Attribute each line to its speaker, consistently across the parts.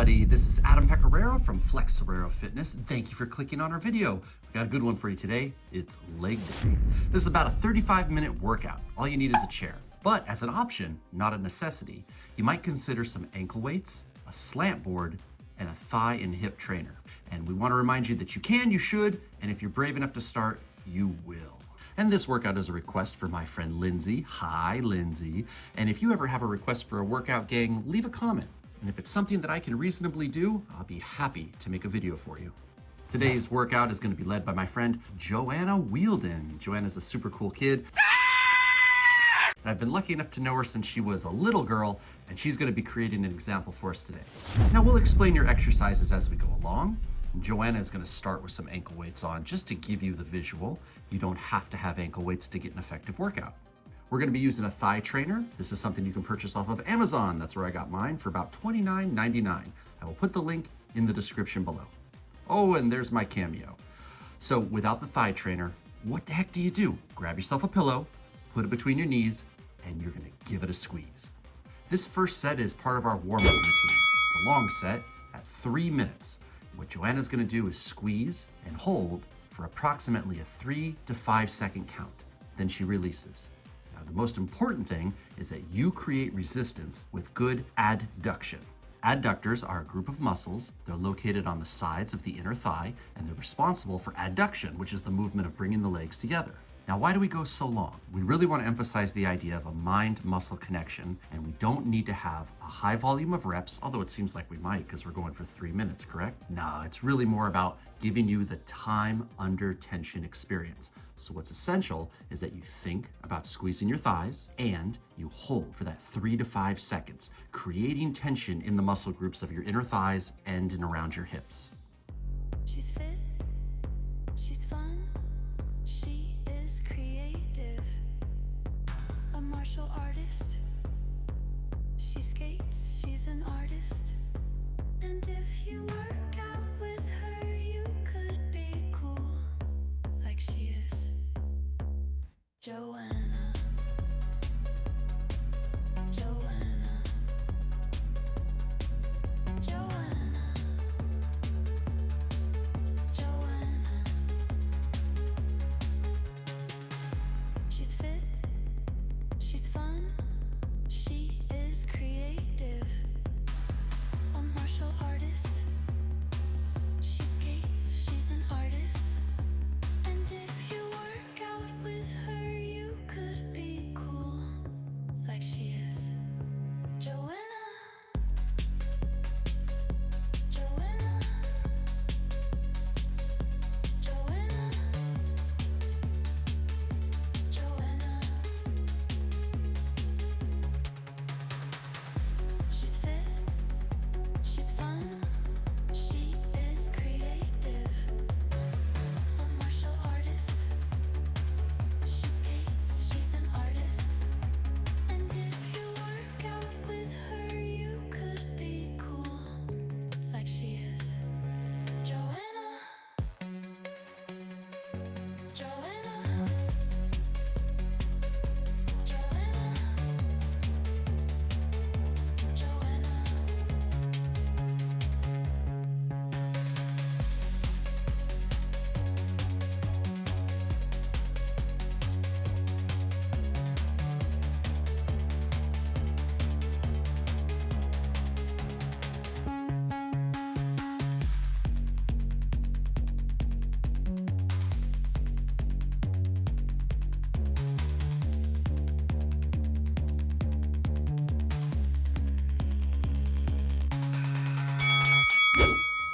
Speaker 1: everybody. This is Adam Pecoraro from Flexoraro Fitness. Thank you for clicking on our video. We got a good one for you today. It's leg day. This is about a 35-minute workout. All you need is a chair. But as an option, not a necessity, you might consider some ankle weights, a slant board, and a thigh and hip trainer. And we want to remind you that you can, you should, and if you're brave enough to start, you will. And this workout is a request for my friend Lindsay. Hi, Lindsay. And if you ever have a request for a workout, gang, leave a comment. And if it's something that I can reasonably do, I'll be happy to make a video for you. Today's workout is going to be led by my friend Joanna Wheeldin. Joanna's a super cool kid. And I've been lucky enough to know her since she was a little girl, and she's going to be creating an example for us today. Now we'll explain your exercises as we go along. Joanna is going to start with some ankle weights on just to give you the visual. You don't have to have ankle weights to get an effective workout. We're going to be using a thigh trainer. This is something you can purchase off of Amazon. That's where I got mine for about $29.99. I will put the link in the description below. Oh, and there's my cameo. So without the thigh trainer, what the heck do you do? Grab yourself a pillow, put it between your knees, and you're going to give it a squeeze. This first set is part of our warm-up routine. It's a long set at 3 minutes. What Joanna's going to do is squeeze and hold for approximately a 3 to 5 second count. Then she releases. Now, the most important thing is that you create resistance with good adduction. Adductors are a group of muscles. They're located on the sides of the inner thigh, and they're responsible for adduction, which is the movement of bringing the legs together. Now, why do we go so long? We really want to emphasize the idea of a mind-muscle connection, and we don't need to have a high volume of reps, although it seems like we might because we're going for 3 minutes, correct? No, it's really more about giving you the time under tension experience. So what's essential is that you think about squeezing your thighs and you hold for that 3 to 5 seconds, creating tension in the muscle groups of your inner thighs and around your hips.
Speaker 2: She's fit, she's fun, she is creative, a martial artist. She skates, she's an artist. And if you work out with her, you could be cool, like she is. Joanna. Joanna. Joanna. Joanna. She's fit, she's fun, she is creative, a martial artist. She skates, she's an artist. And if you work out with her, you could be cool, like she is. Joanna. Joanna. Joanna. Joanna. She's fit, she's fun, she is creative, a martial artist. She skates, she's an artist. And if you work out with her, you could be cool, like she is. Joanna. Joanna. Joanna. Joanna.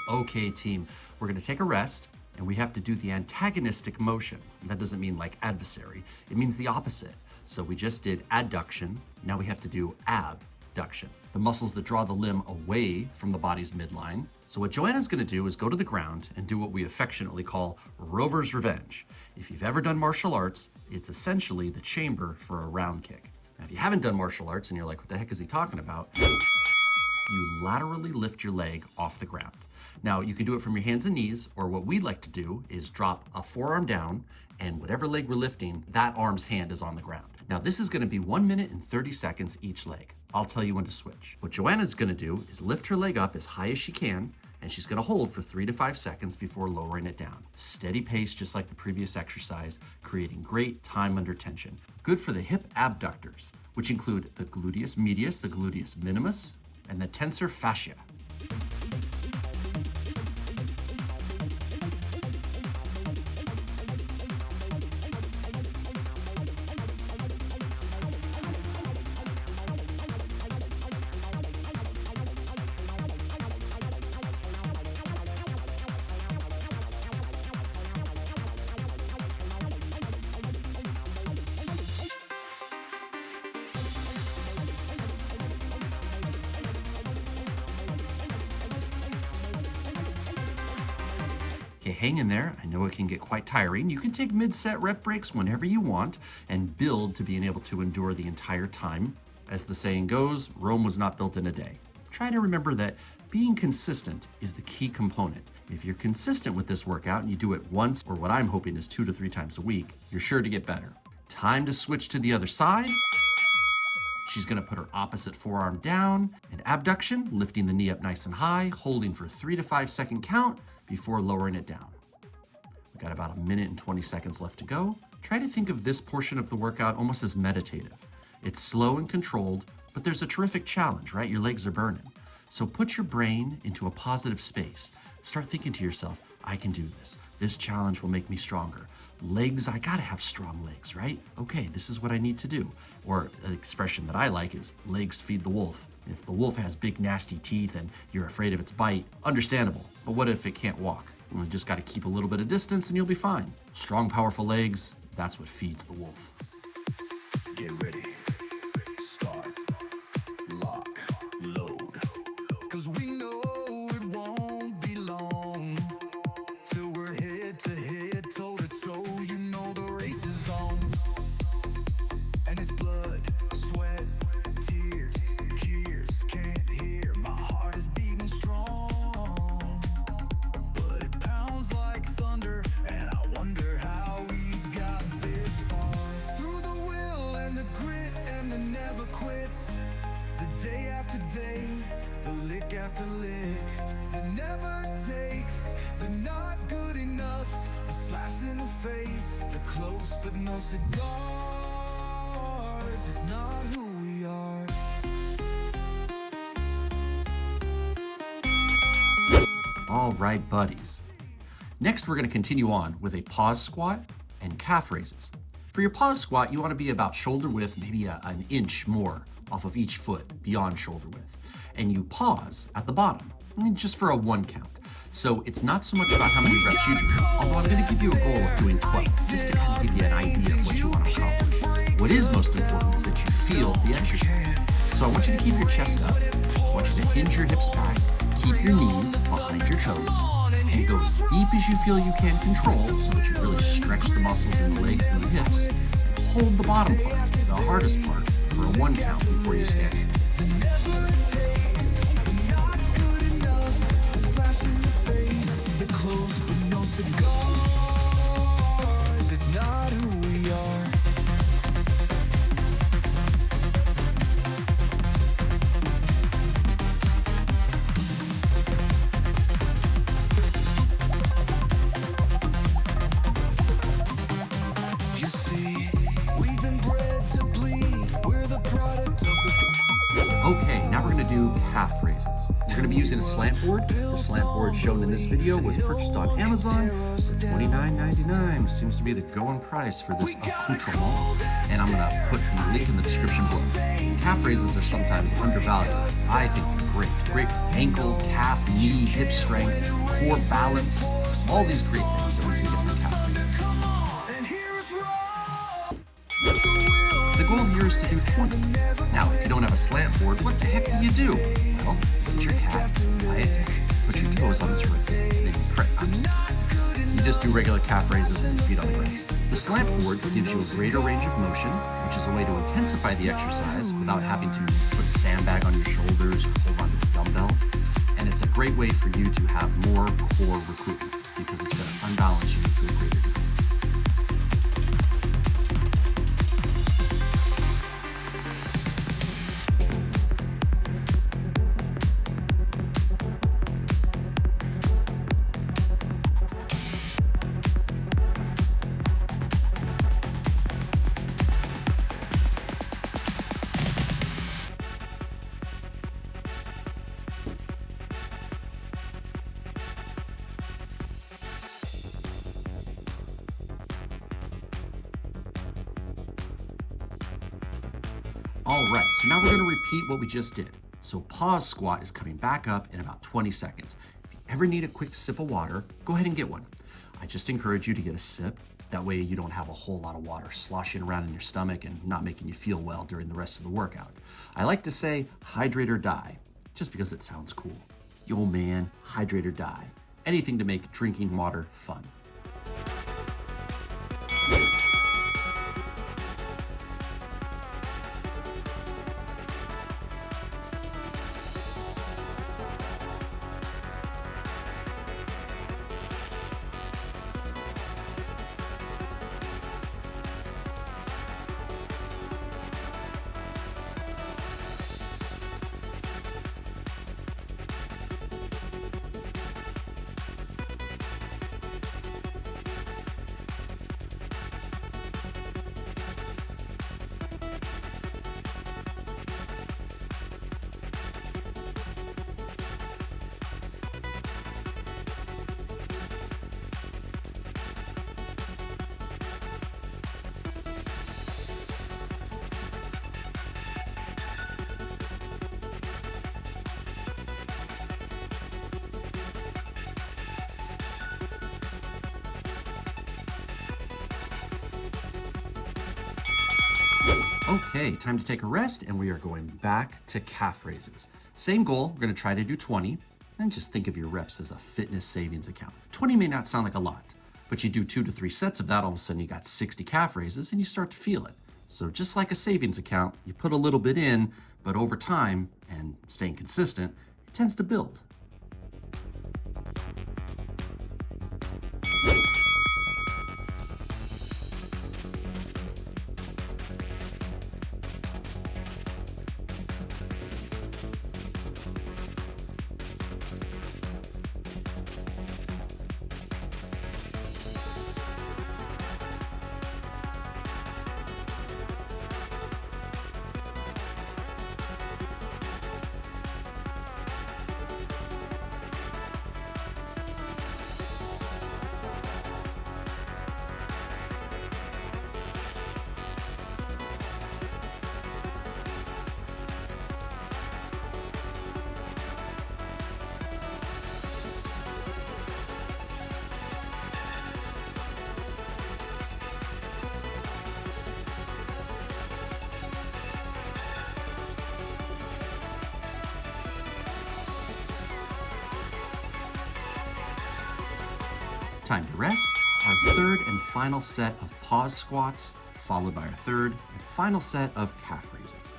Speaker 1: Okay, team, we're going to take a rest, and we have to do the antagonistic motion. That doesn't mean like adversary. It means the opposite. So we just did adduction. Now we have to do abduction, the muscles that draw the limb away from the body's midline. So what Joanna's going to do is go to the ground and do what we affectionately call rover's revenge. If you've ever done martial arts, it's essentially the chamber for a round kick. Now, if you haven't done martial arts and you're like, what the heck is he talking about? You laterally lift your leg off the ground. Now, you can do it from your hands and knees, or what we like to do is drop a forearm down, and whatever leg we're lifting, that arm's hand is on the ground. Now this is gonna be 1 minute and 30 seconds each leg. I'll tell you when to switch. What Joanna's gonna do is lift her leg up as high as she can, and she's gonna hold for 3 to 5 seconds before lowering it down. Steady pace, just like the previous exercise, creating great time under tension. Good for the hip abductors, which include the gluteus medius, the gluteus minimus, and the tensor fascia. Okay, hang in there. I know it can get quite tiring. You can take mid-set rep breaks whenever you want and build to being able to endure the entire time. As the saying goes, Rome was not built in a day. Try to remember that being consistent is the key component. If you're consistent with this workout and you do it once, or what I'm hoping is 2 to 3 times a week, you're sure to get better. Time to switch to the other side. She's gonna put her opposite forearm down, and abduction, lifting the knee up nice and high, holding for 3 to 5 second count before lowering it down. We've got about 1 minute and 20 seconds left to go. Try to think of this portion of the workout almost as meditative. It's slow and controlled, but there's a terrific challenge, right? Your legs are burning. So put your brain into a positive space. Start thinking to yourself, I can do this. This challenge will make me stronger. Legs, I gotta have strong legs, right? Okay, this is what I need to do. Or an expression that I like is legs feed the wolf. If the wolf has big nasty teeth and you're afraid of its bite, understandable. But what if it can't walk? Well, you just gotta keep a little bit of distance and you'll be fine. Strong, powerful legs, that's what feeds the wolf.
Speaker 3: Get ready. Start. Lock. Load. 'Cause we know it won't be long till we're head to head, toe to toe. You know the race is on. And it's blood, sweat, tears, can't hear. My heart is beating strong. But it pounds like thunder, and I wonder how we got this far. Through the will and the grit and the never quits. The day after day, the lick after lick. The never takes, the not good enoughs. The slaps in the face, the close but no cigars. It's not who we are.
Speaker 1: All right, buddies. Next, we're gonna continue on with a pause squat and calf raises. For your pause squat, you wanna be about shoulder width, maybe an inch more off of each foot beyond shoulder width. And you pause at the bottom, just for a 1 count. So it's not so much about how many reps you do, although I'm gonna give you a goal of doing 12, just to kind of give you an idea of what you wanna accomplish. What is most important is that you feel the exercise. So I want you to keep your chest up, I want you to hinge your hips back, keep your knees behind your toes, and go as deep as you feel you can control so that you really stretch the muscles in the legs and the hips. Hold the bottom part, the hardest part, for a 1 count before you stand.
Speaker 3: The close but no cigars. It's not who we are. You see, we've been bred to bleed. We're the product of the.
Speaker 1: Okay, now we're gonna do calf raises. We're gonna be using a slant board. The slant board shown in this video was purchased on Amazon for $29.99. Seems to be the going price for this accoutrement. And I'm gonna put the link in the description below. Calf raises are sometimes undervalued. I think they're great. Great for ankle, calf, knee, hip strength, core balance, all these great things that we can get from calf raises.
Speaker 3: And here is wrong.
Speaker 1: The goal here is to do 20. Now, if you don't have a slant board, what the heck do you do? Well, get your cat, lie it down, put your toes on its ribs, maybe pray. I'm just kidding. You just do regular calf raises and your feet on the ground. The slant board gives you a greater range of motion, which is a way to intensify the exercise without having to put a sandbag on your shoulders or hold onto a dumbbell. And it's a great way for you to have more core recruitment because it's going to unbalance you to a greater degree. All right, so now we're gonna repeat what we just did. So pause squat is coming back up in about 20 seconds. If you ever need a quick sip of water, go ahead and get one. I just encourage you to get a sip. That way you don't have a whole lot of water sloshing around in your stomach and not making you feel well during the rest of the workout. I like to say hydrate or die, just because it sounds cool. Yo man, hydrate or die. Anything to make drinking water fun. Okay, time to take a rest, and we are going back to calf raises. Same goal, we're gonna try to do 20, and just think of your reps as a fitness savings account. 20 may not sound like a lot, but you do 2 to 3 sets of that, all of a sudden you got 60 calf raises, and you start to feel it. So just like a savings account, you put a little bit in, but over time, and staying consistent, it tends to build. Time to rest. Our third and final set of pause squats, followed by our third and final set of calf raises.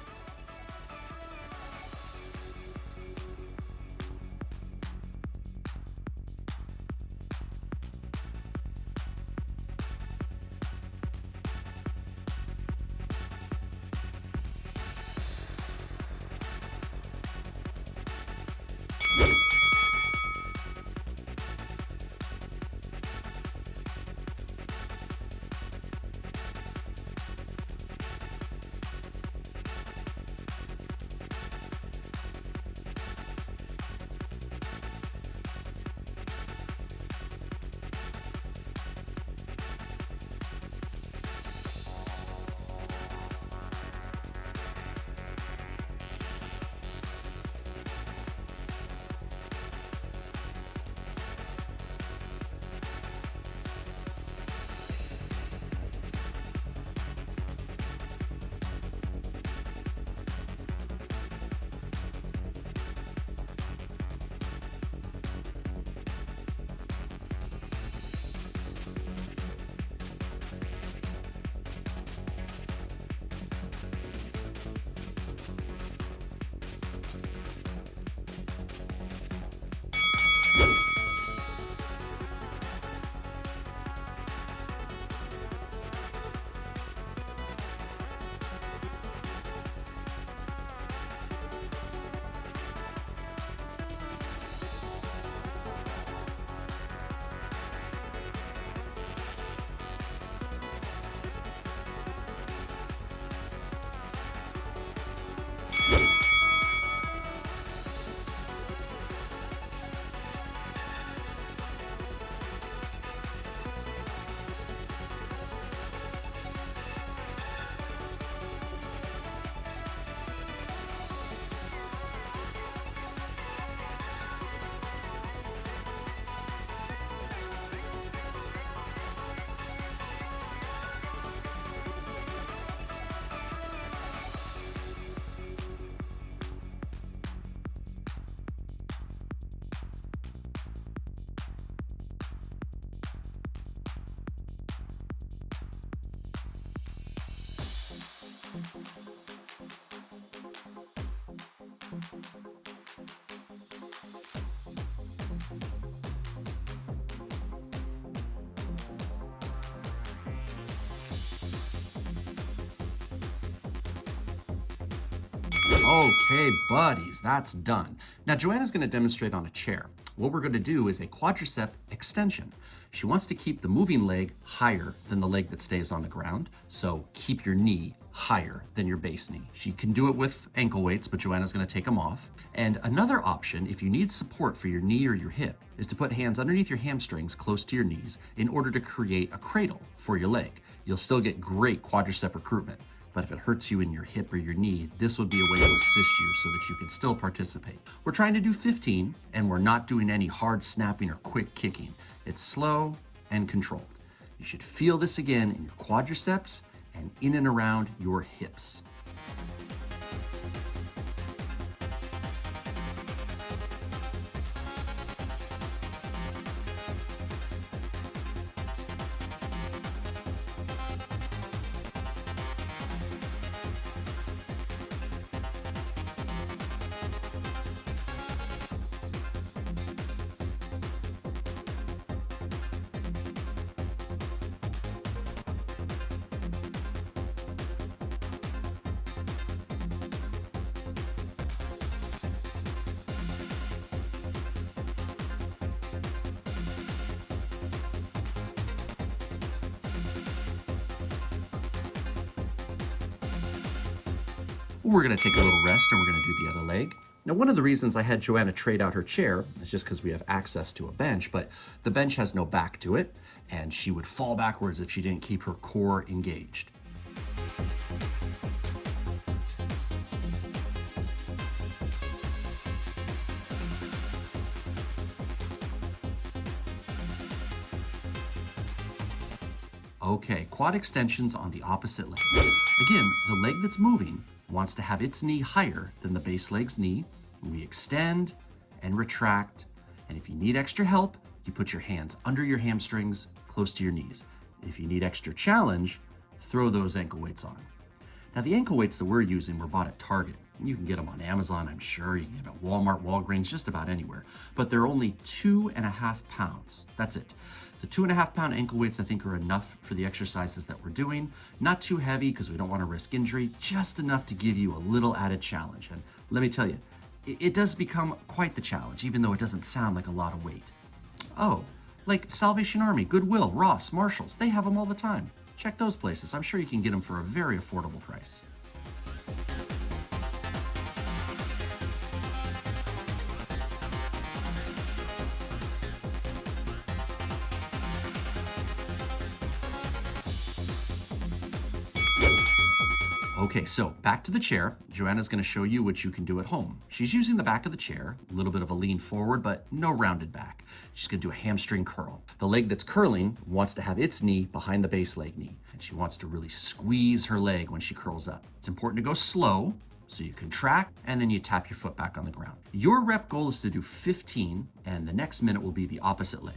Speaker 1: Okay, buddies, that's done. Now, Joanna's going to demonstrate on a chair. What we're going to do is a quadricep extension. She wants to keep the moving leg higher than the leg that stays on the ground. So keep your knee higher than your base knee. She can do it with ankle weights, but Joanna's going to take them off. And another option, if you need support for your knee or your hip, is to put hands underneath your hamstrings close to your knees in order to create a cradle for your leg. You'll still get great quadricep recruitment. But if it hurts you in your hip or your knee, this would be a way to assist you so that you can still participate. We're trying to do 15, and we're not doing any hard snapping or quick kicking. It's slow and controlled. You should feel this again in your quadriceps and in and around your hips. We're going to take a little rest and we're going to do the other leg. Now, one of the reasons I had Joanna trade out her chair is just because we have access to a bench, but the bench has no back to it, and she would fall backwards if she didn't keep her core engaged. Okay, quad extensions on the opposite leg. Again, the leg that's moving wants to have its knee higher than the base leg's knee. We extend and retract, and if you need extra help, you put your hands under your hamstrings, close to your knees. If you need extra challenge, throw those ankle weights on. Now, the ankle weights that we're using were bought at Target. You can get them on Amazon, I'm sure. You can get them at Walmart, Walgreens, just about anywhere. But they're only 2.5 pounds. That's it. The 2.5 pound ankle weights, I think, are enough for the exercises that we're doing. Not too heavy because we don't want to risk injury, just enough to give you a little added challenge. And let me tell you, it does become quite the challenge, even though it doesn't sound like a lot of weight. Oh, like Salvation Army, Goodwill, Ross, Marshalls, they have them all the time. Check those places. I'm sure you can get them for a very affordable price. Okay, so back to the chair. Joanna's going to show you what you can do at home. She's using the back of the chair, a little bit of a lean forward, but no rounded back. She's going to do a hamstring curl. The leg that's curling wants to have its knee behind the base leg knee, and she wants to really squeeze her leg when she curls up. It's important to go slow, so you contract, and then you tap your foot back on the ground. Your rep goal is to do 15, and the next minute will be the opposite leg.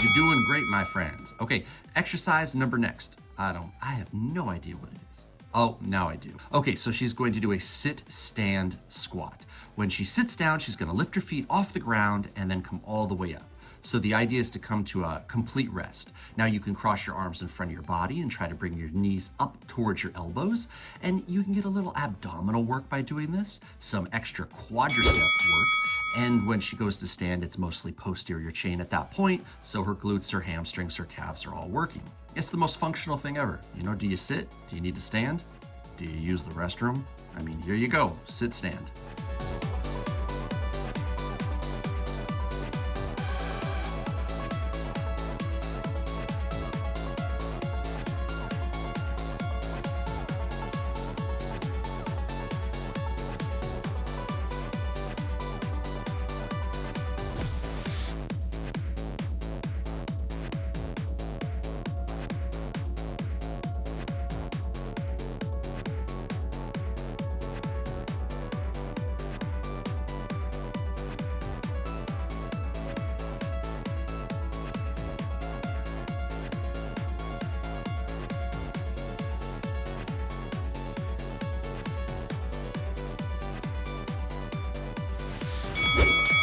Speaker 1: You're doing great, my friends. Okay, exercise number next. I have no idea what it is. Oh, now I do. Okay, so she's going to do a sit-stand squat. When she sits down, she's gonna lift her feet off the ground and then come all the way up. So the idea is to come to a complete rest. Now you can cross your arms in front of your body and try to bring your knees up towards your elbows. And you can get a little abdominal work by doing this, some extra quadricep work. And when she goes to stand, it's mostly posterior chain at that point. So her glutes, her hamstrings, her calves are all working. It's the most functional thing ever. You know, do you sit? Do you need to stand? Do you use the restroom? I mean, here you go, sit, stand.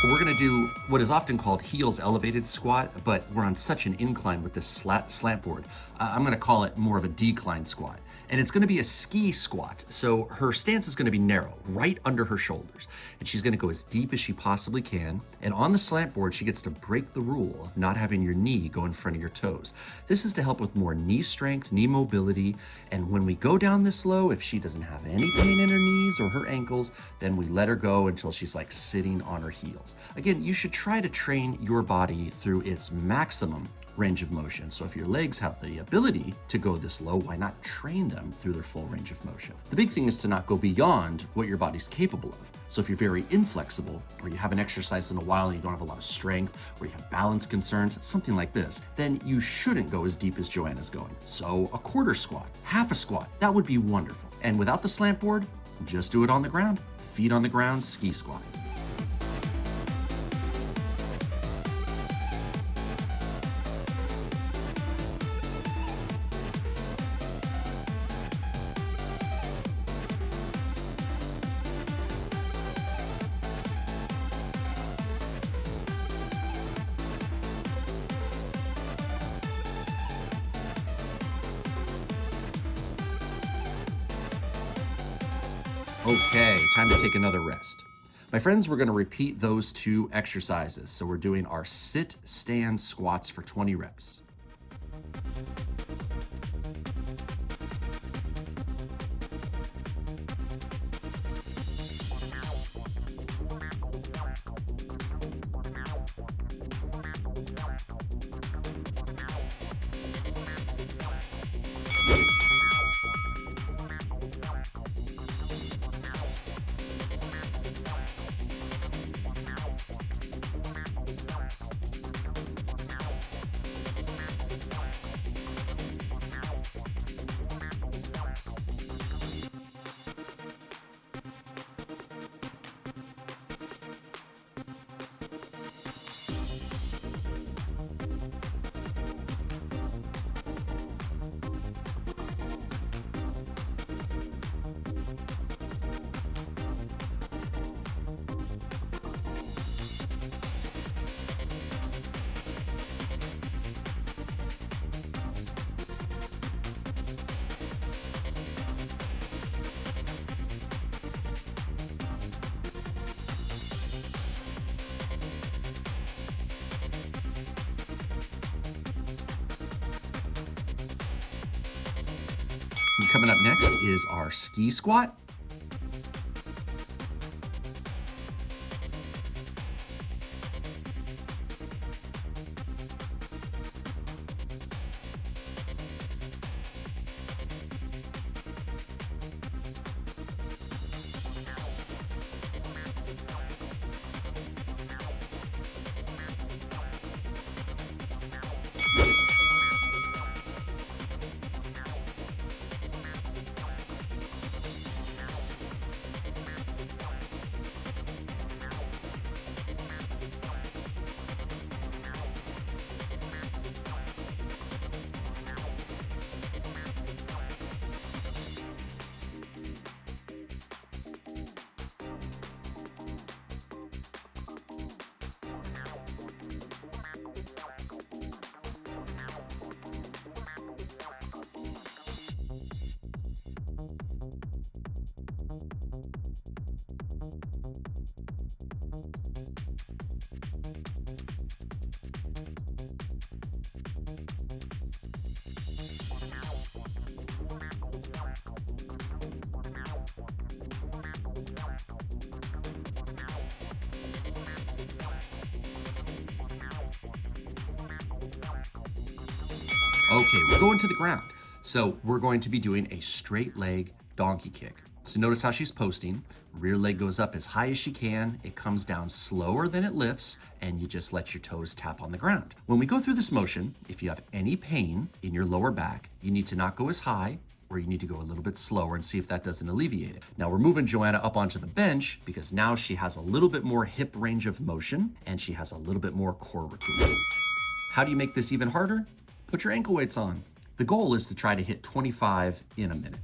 Speaker 1: We're gonna do what is often called heels elevated squat, but we're on such an incline with this slant board. I'm gonna call it more of a decline squat. And it's gonna be a ski squat. So her stance is gonna be narrow, right under her shoulders. And she's gonna go as deep as she possibly can. And on the slant board, she gets to break the rule of not having your knee go in front of your toes. This is to help with more knee strength, knee mobility. And when we go down this low, if she doesn't have any pain in her knees or her ankles, then we let her go until she's like sitting on her heels. Again, you should try to train your body through its maximum range of motion. So if your legs have the ability to go this low, why not train them through their full range of motion? The big thing is to not go beyond what your body's capable of. So if you're very inflexible, or you haven't exercised in a while and you don't have a lot of strength, or you have balance concerns, something like this, then you shouldn't go as deep as Joanna's going. So a quarter squat, half a squat, that would be wonderful. And without the slant board, just do it on the ground. Feet on the ground, ski squat. Okay, time to take another rest. My friends, we're gonna repeat those two exercises. So we're doing our sit-stand squats for 20 reps. And coming up next is our ski squat. Okay, we're going to the ground. So we're going to be doing a straight leg donkey kick. So notice how she's posting. Rear leg goes up as high as she can. It comes down slower than it lifts, and you just let your toes tap on the ground. When we go through this motion, if you have any pain in your lower back, you need to not go as high, or you need to go a little bit slower and see if that doesn't alleviate it. Now we're moving Joanna up onto the bench because now she has a little bit more hip range of motion and she has a little bit more core recruitment. How do you make this even harder? Put your ankle weights on. The goal is to try to hit 25 in a minute.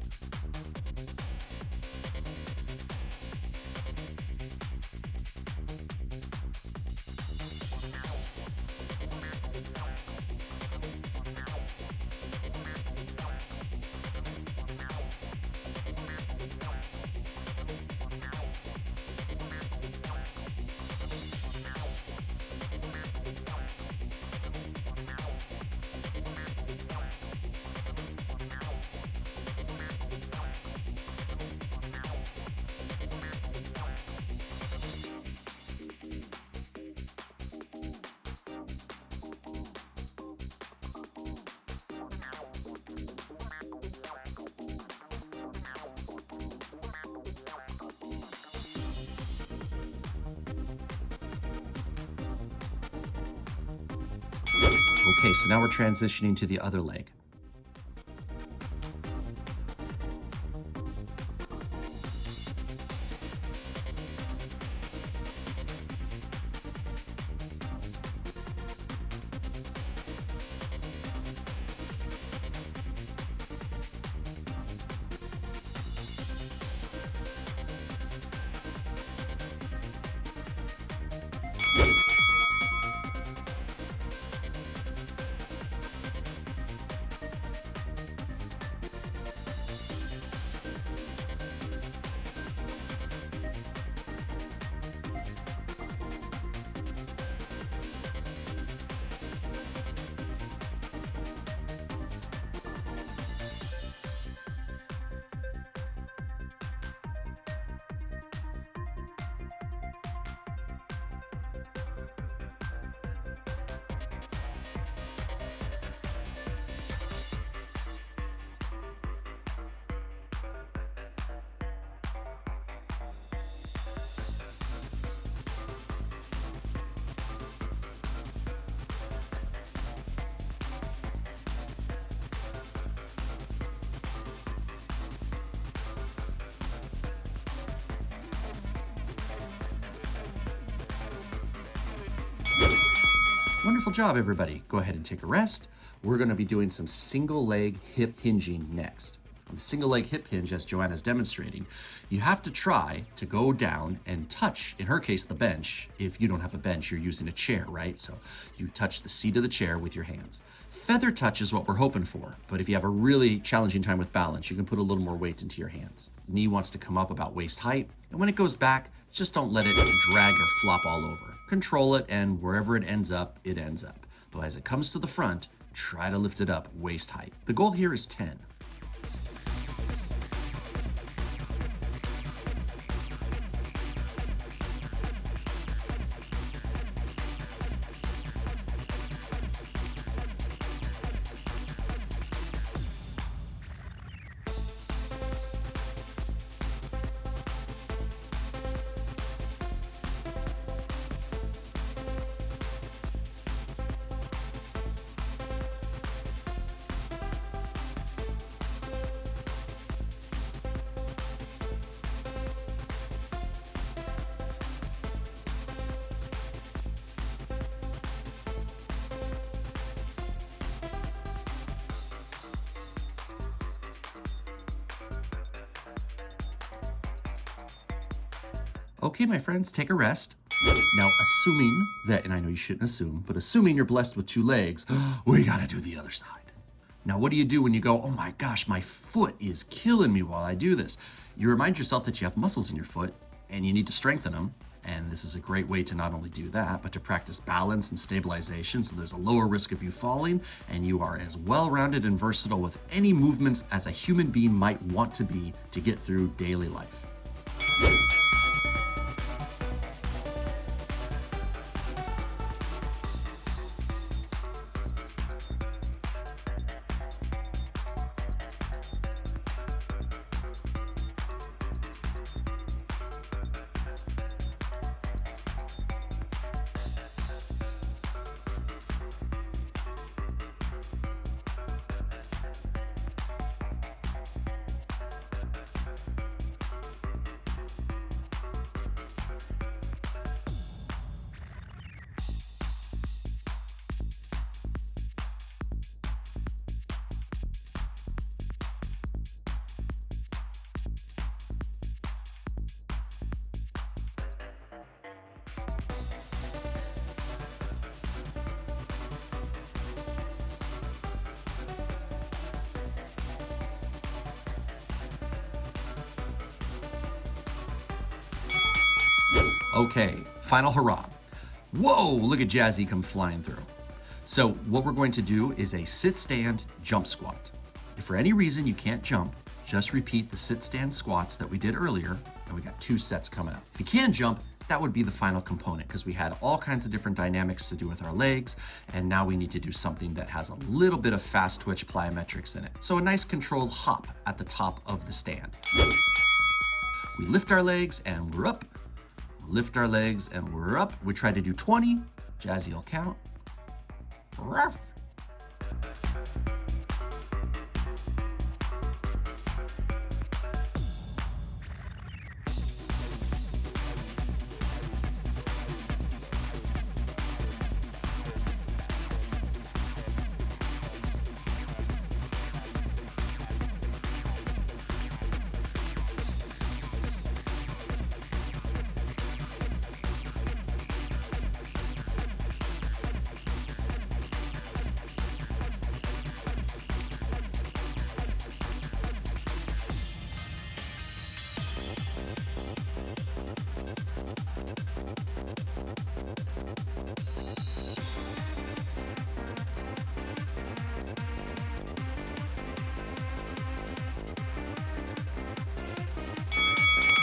Speaker 1: Okay, so now we're transitioning to the other leg. Wonderful job, everybody. Go ahead and take a rest. We're going to be doing some single leg hip hinging next. On the single leg hip hinge, as Joanna's demonstrating, you have to try to go down and touch, in her case, the bench. If you don't have a bench, you're using a chair, right? So you touch the seat of the chair with your hands. Feather touch is what we're hoping for, but if you have a really challenging time with balance, you can put a little more weight into your hands. Knee wants to come up about waist height, and when it goes back, just don't let it drag or flop all over. Control it, and wherever it ends up, it ends up. But as it comes to the front, try to lift it up waist height. The goal here is 10. Okay, my friends, take a rest. Now, assuming that, and I know you shouldn't assume, but assuming you're blessed with 2 legs, we gotta do the other side. Now, what do you do when you go, oh my gosh, my foot is killing me while I do this? You remind yourself that you have muscles in your foot and you need to strengthen them. And this is a great way to not only do that, but to practice balance and stabilization. So there's a lower risk of you falling, and you are as well-rounded and versatile with any movements as a human being might want to be to get through daily life. Okay, final hurrah. Whoa, look at Jazzy come flying through. So what we're going to do is a sit stand jump squat. If for any reason you can't jump, just repeat the sit stand squats that we did earlier, and we got 2 sets coming up. If you can jump, that would be the final component because we had all kinds of different dynamics to do with our legs, and now we need to do something that has a little bit of fast twitch plyometrics in it. So a nice controlled hop at the top of the stand. We lift our legs and we're up. Lift our legs and we're up. We try to do 20. Jazzy will count. Ruff.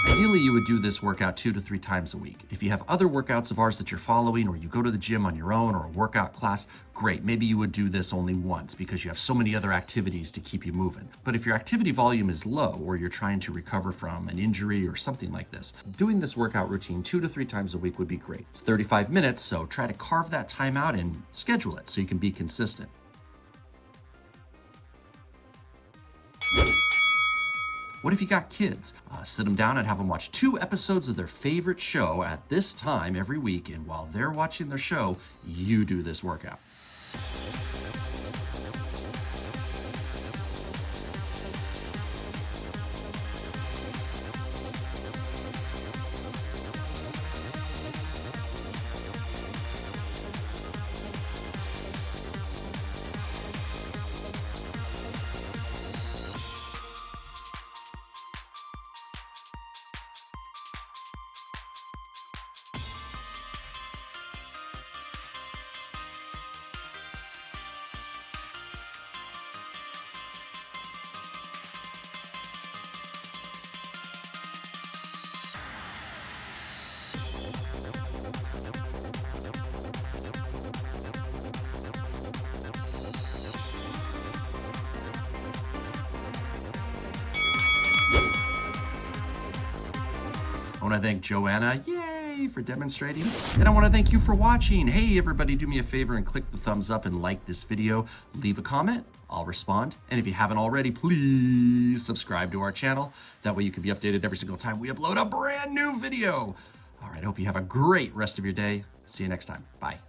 Speaker 1: Ideally, you would do this workout 2 to 3 times a week. If you have other workouts of ours that you're following, or you go to the gym on your own or a workout class, great. Maybe you would do this only once because you have so many other activities to keep you moving. But if your activity volume is low, or you're trying to recover from an injury or something like this, doing this workout routine 2 to 3 times a week would be great. It's 35 minutes, so try to carve that time out and schedule it so you can be consistent. What if you got kids? Sit them down and have them watch 2 episodes of their favorite show at this time every week, and while they're watching their show, you do this workout. I want to thank Joanna, yay, for demonstrating. And I want to thank you for watching. Hey, everybody, do me a favor and click the thumbs up and like this video. Leave a comment, I'll respond. And if you haven't already, please subscribe to our channel. That way you can be updated every single time we upload a brand new video. All right, I hope you have a great rest of your day. See you next time. Bye.